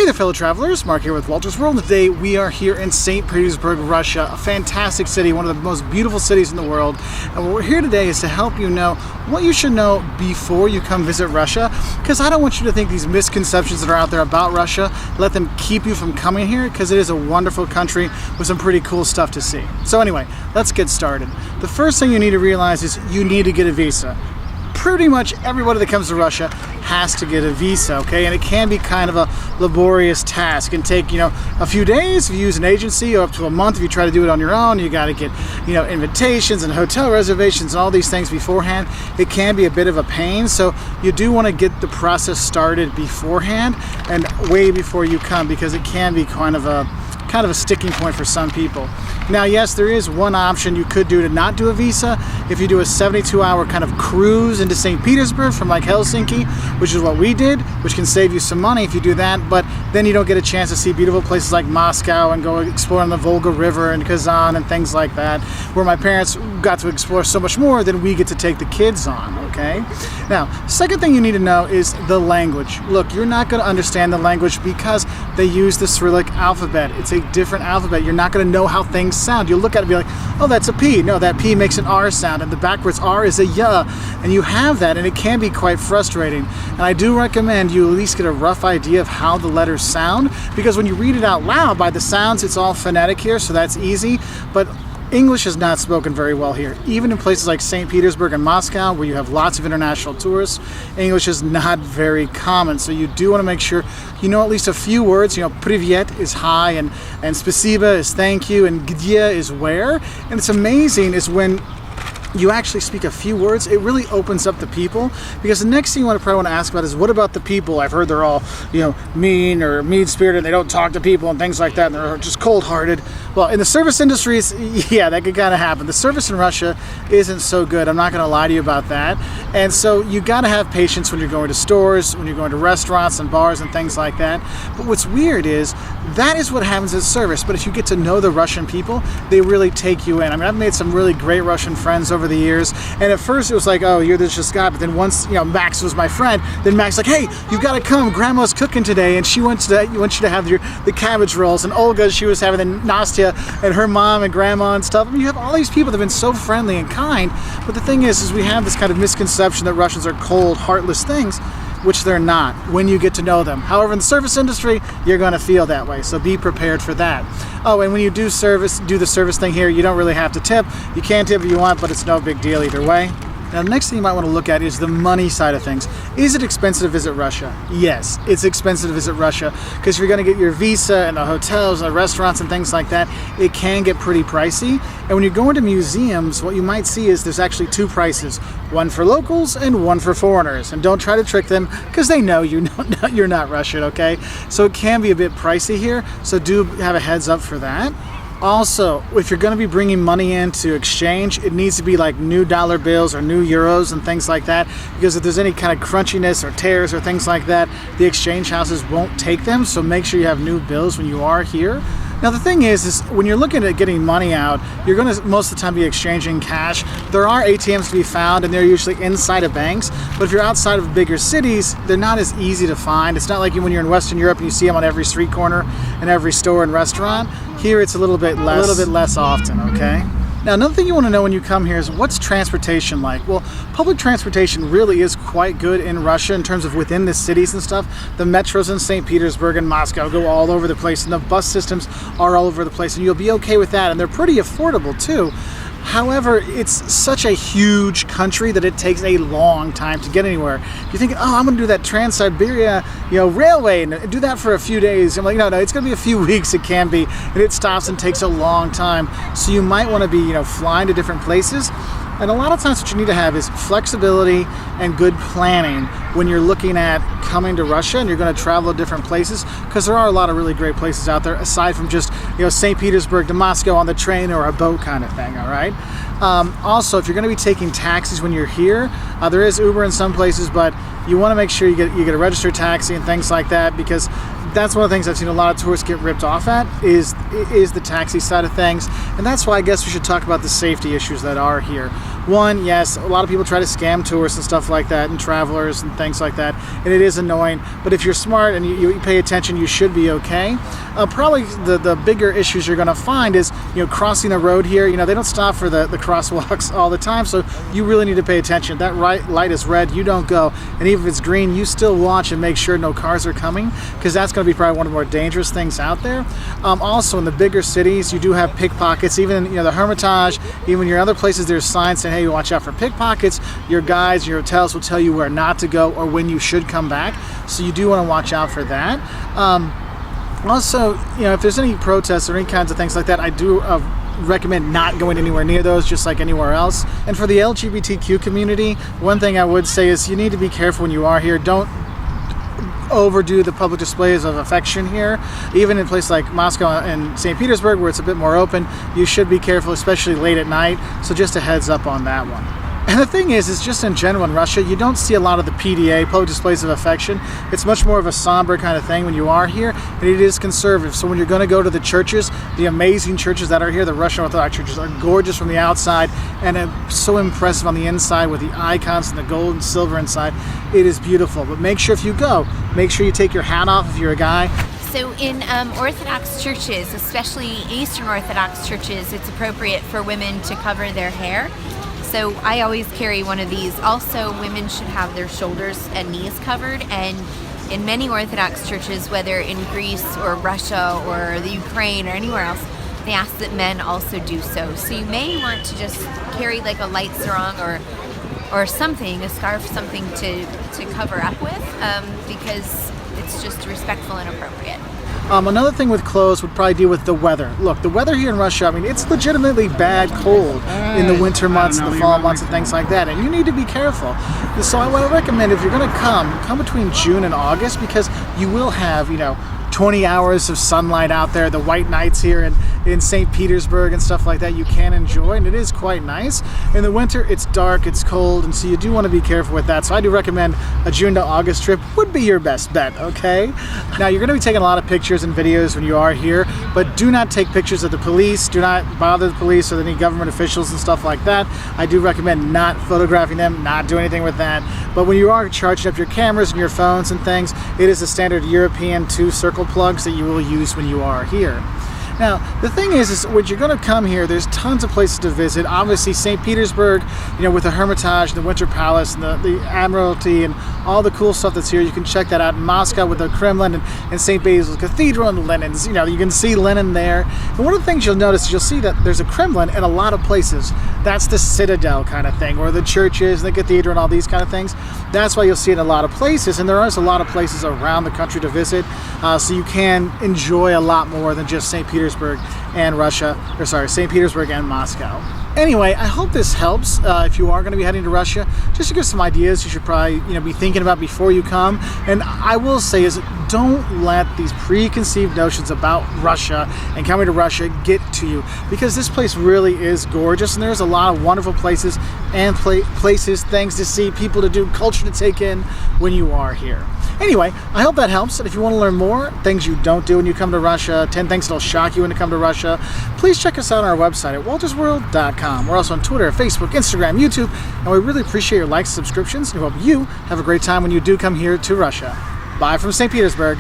there, fellow travelers. Mark here with Wolters World. Today we are here in St. Petersburg, Russia, a fantastic city, one of the most beautiful cities in the world. And what we're here today is to help you know what you should know before you come visit Russia, because I don't want you to think these misconceptions that are out there about Russia, let them keep you from coming here, because it is a wonderful country with some pretty cool stuff to see. So anyway, let's get started. The first thing you need to realize is you need to get a visa. Pretty much everybody that comes to Russia has to get a visa, okay? And it can be kind of a laborious task. It can take, a few days if you use an agency, or up to a month if you try to do it on your own. You got to get, invitations and hotel reservations and all these things beforehand. It can be a bit of a pain, so you do want to get the process started beforehand and way before you come, because it can be kind of a sticking point for some people. Now, yes, there is one option you could do to not do a visa. If you do a 72-hour kind of cruise into St. Petersburg from like Helsinki, which is what we did, which can save you some money if you do that, but then you don't get a chance to see beautiful places like Moscow and go explore on the Volga River and Kazan and things like that, where my parents got to explore so much more than we get to take the kids on, okay? Now, second thing you need to know is the language. Look, you're not going to understand the language because they use the Cyrillic alphabet. It's a different alphabet. You're not going to know how things sound. You'll look at it and be like, oh, that's a P. No, that P makes an R sound, and the backwards R is a Y, and you have that, and it can be quite frustrating. And I do recommend you at least get a rough idea of how the letters sound, because when you read it out loud by the sounds, it's all phonetic here, so that's easy, but English is not spoken very well here. Even in places like St. Petersburg and Moscow, where you have lots of international tourists, English is not very common. So you do want to make sure you know at least a few words. Privyet is hi, and spasiba is thank you, and gdye is where. And it's amazing is when you actually speak a few words, it really opens up the people, because the next thing you probably want to ask about is, what about the people? I've heard they're all, mean or mean-spirited, they don't talk to people and things like that, and they're just cold-hearted. Well, in the service industries, yeah, that could kind of happen. The service in Russia isn't so good. I'm not going to lie to you about that. And so you got to have patience when you're going to stores, when you're going to restaurants and bars and things like that. But what's weird is that is what happens at service. But if you get to know the Russian people, they really take you in. I mean, I've made some really great Russian friends over the years. And at first it was like, oh, you're this guy. But then once, Max was my friend, then Max like, hey, you got to come. Grandma's cooking today, and she wants you to have the cabbage rolls. And Olga, she was having the Nastya and her mom and grandma and stuff. I mean, you have all these people that have been so friendly and kind, but the thing is we have this kind of misconception that Russians are cold, heartless things, which they're not when you get to know them. However, in the service industry, you're going to feel that way, so be prepared for that. Oh, and when you do the service thing here, you don't really have to tip. You can tip if you want, but it's no big deal either way. Now, the next thing you might want to look at is the money side of things. Is it expensive to visit Russia? Yes, it's expensive to visit Russia, because if you're going to get your visa and the hotels and the restaurants and things like that, it can get pretty pricey. And when you're going to museums, what you might see is there's actually two prices, one for locals and one for foreigners. And don't try to trick them, because they know you're not Russian, okay? So it can be a bit pricey here, so do have a heads up for that. Also, if you're going to be bringing money in to exchange, it needs to be like new dollar bills or new euros and things like that, because if there's any kind of crunchiness or tears or things like that, the exchange houses won't take them, so make sure you have new bills when you are here. Now, the thing is when you're looking at getting money out, you're going to most of the time be exchanging cash. There are ATMs to be found, and they're usually inside of banks, but if you're outside of bigger cities, they're not as easy to find. It's not like when you're in Western Europe and you see them on every street corner and every store and restaurant. Here it's a little bit less often, okay? Now, another thing you want to know when you come here is, what's transportation like? Well, public transportation really is quite good in Russia in terms of within the cities and stuff. The metros in St. Petersburg and Moscow go all over the place, and the bus systems are all over the place, and you'll be okay with that, and they're pretty affordable too. However, it's such a huge country that it takes a long time to get anywhere. You're thinking, oh, I'm going to do that Trans-Siberia, railway and do that for a few days. I'm like, no, it's going to be a few weeks. It can be, and it stops and takes a long time. So you might want to be, flying to different places. And a lot of times what you need to have is flexibility and good planning when you're looking at coming to Russia and you're going to travel to different places, because there are a lot of really great places out there aside from just St. Petersburg to Moscow on the train or a boat kind of thing, all right? Also, if you're going to be taking taxis when you're here, there is Uber in some places, but you want to make sure you get a registered taxi and things like that, because that's one of the things I've seen a lot of tourists get ripped off at is the taxi side of things. And that's why I guess we should talk about the safety issues that are here. One, yes, a lot of people try to scam tourists and stuff like that, and travelers and things like that, and it is annoying. But if you're smart and you pay attention, you should be okay. Probably the bigger issues you're going to find is, crossing the road here. They don't stop for the crosswalks all the time, so you really need to pay attention. That light is red, you don't go, and even if it's green, you still watch and make sure no cars are coming, because that's going to be probably one of the more dangerous things out there. Also, in the bigger cities, you do have pickpockets. Even the Hermitage, even your other places, there's signs saying, hey, watch out for pickpockets. Your guides, your hotels will tell you where not to go or when you should come back, so you do want to watch out for that. Also, if there's any protests or any kinds of things like that, I do recommend not going anywhere near those, just like anywhere else. And for the LGBTQ community, one thing I would say is you need to be careful when you are here. Don't overdo the public displays of affection here. Even in places like Moscow and St. Petersburg, where it's a bit more open, you should be careful, especially late at night. So just a heads up on that one. And the thing is just in general in Russia, you don't see a lot of the PDA, public displays of affection. It's much more of a somber kind of thing when you are here, and it is conservative. So when you're going to go to the churches, the amazing churches that are here, the Russian Orthodox churches, are gorgeous from the outside and so impressive on the inside with the icons and the gold and silver inside. It is beautiful. But make sure if you go, make sure you take your hat off if you're a guy. So in Orthodox churches, especially Eastern Orthodox churches, it's appropriate for women to cover their hair. So I always carry one of these. Also, women should have their shoulders and knees covered. And in many Orthodox churches, whether in Greece or Russia or the Ukraine or anywhere else, they ask that men also do so. So you may want to just carry like a light sarong or something, a scarf, something to cover up with, because it's just respectful and appropriate. Another thing with clothes would probably deal with the weather. Look, the weather here in Russia, it's legitimately bad cold in the winter months and the fall months and things like that, and you need to be careful. So what I recommend, if you're going to come between June and August, because you will have, 20 hours of sunlight out there, the white nights here in St. Petersburg and stuff like that you can enjoy, and it is quite nice. In the winter, it's dark, it's cold, and so you do want to be careful with that. So I do recommend a June to August trip would be your best bet, okay? Now, you're going to be taking a lot of pictures and videos when you are here, but do not take pictures of the police. Do not bother the police or any government officials and stuff like that. I do recommend not photographing them, not do anything with that. But when you are charging up your cameras and your phones and things, it is a standard European 2-circle plugs that you will use when you are here. Now, the thing is when you're going to come here, there's tons of places to visit. Obviously, St. Petersburg, with the Hermitage, the Winter Palace, and the Admiralty, and all the cool stuff that's here. You can check that out in Moscow with the Kremlin and St. Basil's Cathedral and Lenin's. You can see Lenin there. And one of the things you'll notice is you'll see that there's a Kremlin in a lot of places. That's the citadel kind of thing, where the churches, the cathedral, and all these kind of things. That's why you'll see it in a lot of places, and there is a lot of places around the country to visit, so you can enjoy a lot more than just St. Petersburg and St. Petersburg and Moscow. Anyway, I hope this helps if you are going to be heading to Russia, just to give some ideas you should probably be thinking about before you come. And I will say is don't let these preconceived notions about Russia and coming to Russia get to you, because this place really is gorgeous, and there's a lot of wonderful places and places, things to see, people to do, culture to take in when you are here. Anyway, I hope that helps. And if you want to learn more things you don't do when you come to Russia, 10 things that'll shock you when you come to Russia, please check us out on our website at woltersworld.com. We're also on Twitter, Facebook, Instagram, YouTube, and we really appreciate your likes and subscriptions, and we hope you have a great time when you do come here to Russia. Bye from St. Petersburg.